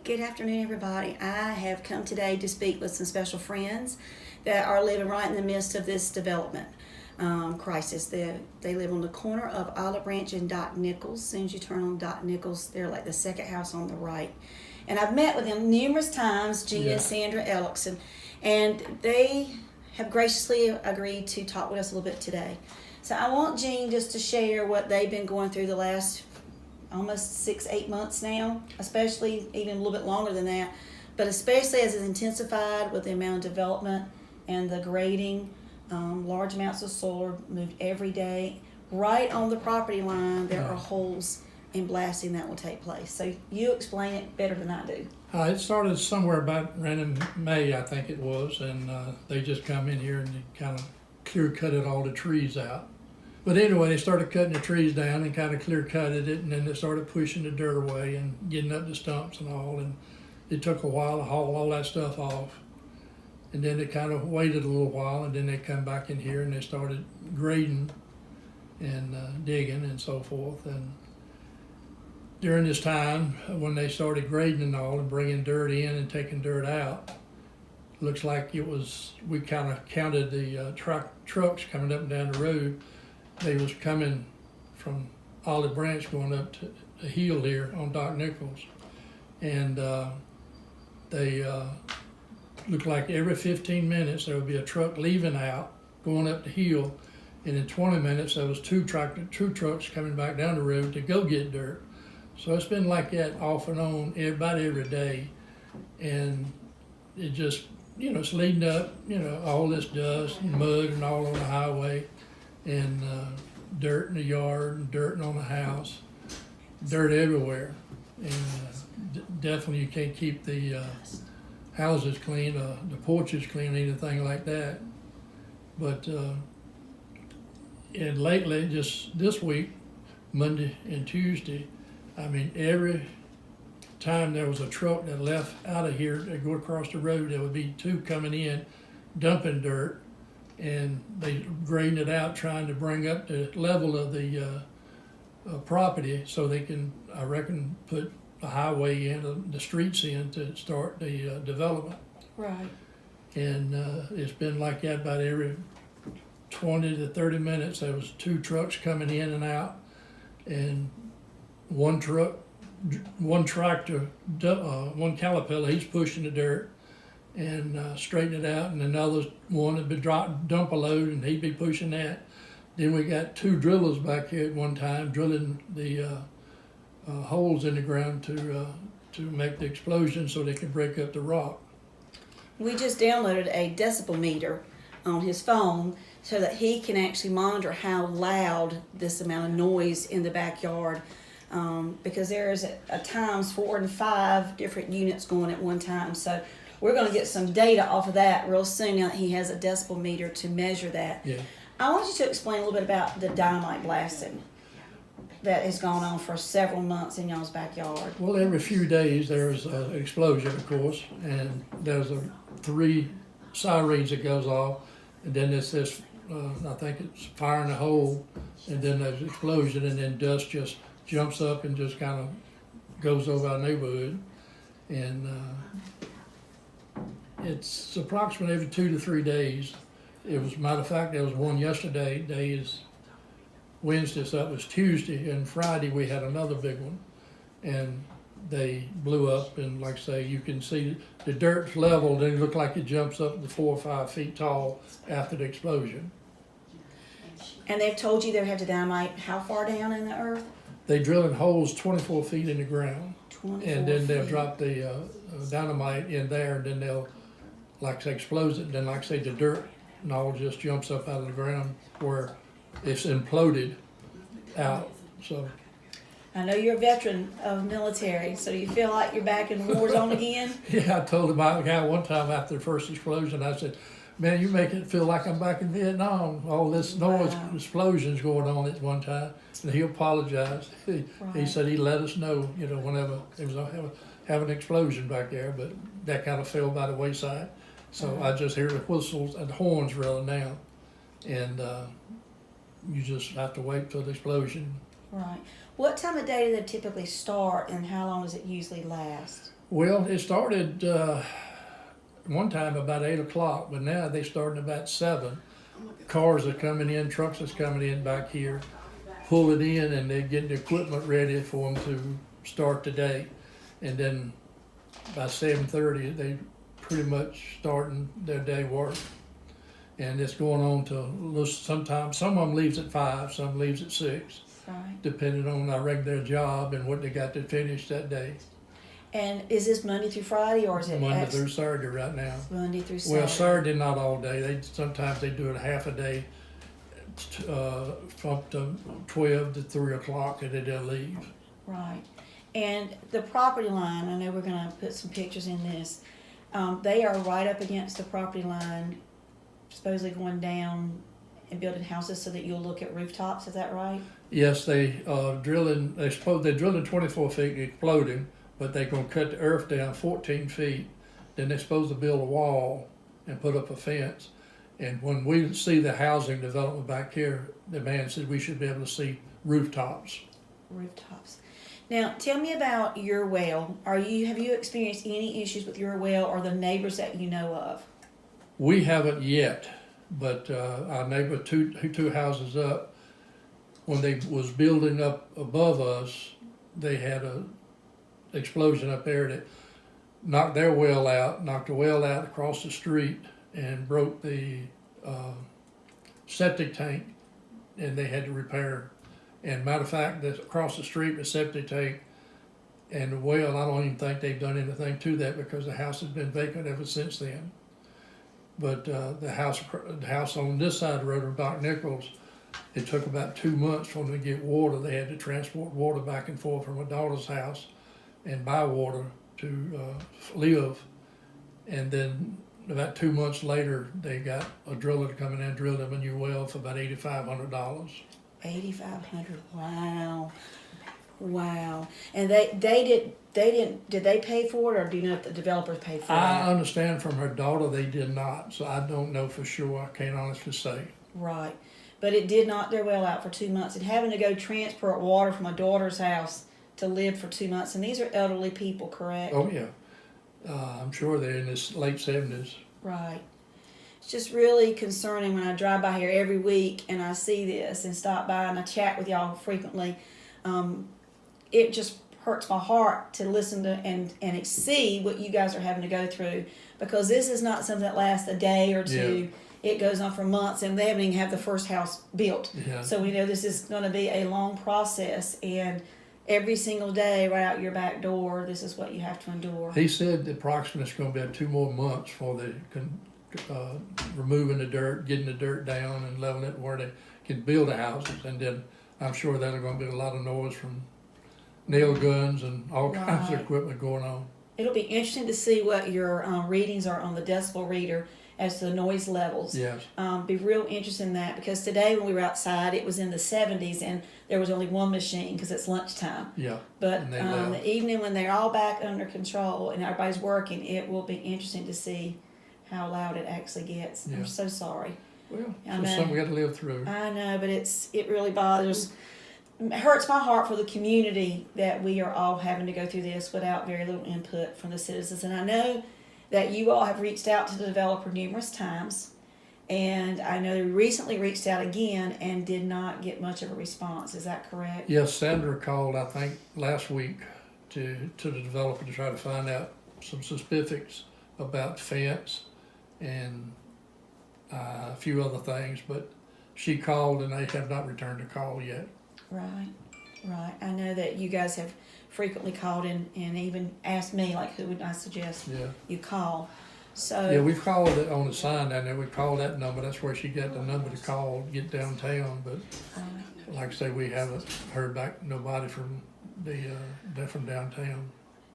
Good afternoon, everybody. I have come today to speak with some special friends that are living right in the midst of this development crisis. They live on the corner of Olive Branch and Doc Nichols. As soon as you turn on Doc Nichols, they're like the second house on the right. And I've met with them numerous times, Gina and Sandra Ellickson, and they have graciously agreed to talk with us a little bit today. So I want Jean just to share what they've been going through the last almost 6-8 months now, especially even a little bit longer than that, but especially as it's intensified with the amount of development and the grading. Large amounts of soil are moved every day. Right on the property line, there are holes and blasting that will take place. So you explain it better than I do. It started somewhere about around in May, I think it was, and they just come in here and they kind of clear cutted all the trees out. But anyway, they started cutting the trees down and kind of clear cutted it, and then they started pushing the dirt away and getting up the stumps and all. And it took a while to haul all that stuff off. And then they kind of waited a little while, and then they come back in here and they started grading and digging and so forth. And during this time, when they started grading and all and bringing dirt in and taking dirt out, looks like it was, we kind of counted the trucks coming up and down the road. They was coming from Olive Branch going up to the hill here on Doc Nichols. And they looked like every 15 minutes there would be a truck leaving out, going up the hill, and in 20 minutes there was two trucks coming back down the road to go get dirt. So it's been like that off and on about every day. And it just, it's leading up, all this dust and mud and all on the highway. And dirt in the yard, and dirt on the house, dirt everywhere. And definitely you can't keep the houses clean, the porches clean, anything like that. But and lately, just this week, Monday and Tuesday, I mean, every time there was a truck that left out of here to go across the road, there would be two coming in, dumping dirt, and they grading it out, trying to bring up the level of the property so they can, I reckon, put the highway in, the streets in to start the development. Right. And it's been like that about every 20 to 30 minutes. There was two trucks coming in and out, and one tractor, one Caterpillar, he's pushing the dirt and straighten it out, and another one would be dump a load and he'd be pushing that. Then we got two drillers back here at one time drilling the holes in the ground to make the explosion so they can break up the rock. We just downloaded a decibel meter on his phone so that he can actually monitor how loud this amount of noise in the backyard, because there's at times 4 and 5 different units going at one time. So we're going to get some data off of that real soon now that he has a decibel meter to measure that. Yeah. I want you to explain a little bit about the dynamite blasting that has gone on for several months in y'all's backyard. Well, every few days there's an explosion, of course, and there's 3 sirens that goes off, and then there's this, I think it's fire in a hole, and then there's an explosion, and then dust just jumps up and just kind of goes over our neighborhood. And it's approximately every 2 to 3 days. It was, matter of fact, there was one yesterday. Day is Wednesday, so that was Tuesday, and Friday we had another big one, and they blew up. And like I say, you can see the dirt's leveled, and it looked like it jumps up to 4 or 5 feet tall after the explosion. And they've told you they have to dynamite how far down in the earth? They drilling holes 24 feet in the ground, 24 and then they'll feet. drop the dynamite in there, and then they'll, like I say, explode it, and then like I say, the dirt and all just jumps up out of the ground where it's imploded out. So I know you're a veteran of military, so do you feel like you're back in the war zone again? yeah, I told my guy one time after the first explosion, I said, man, you make it feel like I'm back in Vietnam. All this noise, explosions going on at one time. And he apologized. He said he'd let us know, whenever there was have an explosion back there, but that kind of fell by the wayside. So I just hear the whistles and horns rolling now. And you just have to wait till the explosion. Right. What time of day do they typically start, and how long does it usually last? Well, it started one time about 8 o'clock, but now they starting about 7. Cars are coming in, trucks is coming in back here, pull it in, and they're getting the equipment ready for them to start the day. And then by 7:30, they pretty much starting their day work. And it's going on till sometimes, some of them leaves at 5, some leaves at 6, Right. depending on, I reckon, their job and what they got to finish that day. And is this Monday through Friday, or is it Monday through Saturday right now. Monday through Saturday? Well, Saturday not all day. Sometimes they do it half a day, from 12 to 3 o'clock, and then they'll leave. Right. And the property line, I know we're going to put some pictures in this. They are right up against the property line, supposedly going down and building houses so that you'll look at rooftops. Is that right? Yes, they drilling. They're drilling 24 feet, exploding, but they're gonna cut the earth down 14 feet. Then they're supposed to build a wall and put up a fence. And when we see the housing development back here, the man said we should be able to see rooftops. Rooftops. Now, tell me about your well. Have you experienced any issues with your well or the neighbors that you know of? We haven't yet, but our neighbor two houses up, when they was building up above us, they had a explosion up there that knocked their well out, knocked the well out across the street, and broke the septic tank, and they had to repair. And matter of fact, that's across the street, the septic tank and the well, I don't even think they've done anything to that because the house has been vacant ever since then. But the house on this side of the road of Doc Nichols, it took about 2 months for them to get water. They had to transport water back and forth from my daughter's house and buy water to live. And then about 2 months later, they got a driller to come in and drill them a new well for about $8,500. $8,500. Wow. Wow. And did they pay for it, or do you know if the developers paid for it? I understand from her daughter they did not, so I don't know for sure. I can't honestly say. Right. But it did knock their well out for 2 months, and having to go transport water from my daughter's house to live for 2 months. And these are elderly people, correct? Oh yeah. I'm sure they're in this late 70s. Right. It's just really concerning when I drive by here every week and I see this and stop by and I chat with y'all frequently. It just hurts my heart to listen to and see what you guys are having to go through, because this is not something that lasts a day or two. Yeah. It goes on for months, and they haven't even had the first house built. Yeah. So we know this is going to be a long process, and every single day right out your back door, this is what you have to endure. He said approximately it's going to be 2 more months for the removing the dirt, getting the dirt down and leveling it where they can build the houses, and then I'm sure there's going to be a lot of noise from nail guns and all kinds of equipment going on. It'll be interesting to see what your readings are on the decibel reader as to the noise levels. Yes. Be real interested in that, because today when we were outside, it was in the 70s and there was only one machine because it's lunchtime. Yeah. But the evening when they're all back under control and everybody's working, it will be interesting to see how loud it actually gets. Yeah. I'm so sorry. Well, it's something we got to live through. I know, but it really bothers. It hurts my heart for the community that we are all having to go through this without very little input from the citizens. And I know that you all have reached out to the developer numerous times, and I know they recently reached out again and did not get much of a response. Is that correct? Yes, Sandra called, I think, last week to the developer to try to find out some specifics about fence and a few other things, but she called and they have not returned a call yet. Right, right. I know that you guys have frequently called and even asked me, like, who would I suggest you call. So yeah, we've called it on the sign down there. We called that number. That's where she got the number to call to get downtown. But like I say, we haven't heard back nobody from from downtown.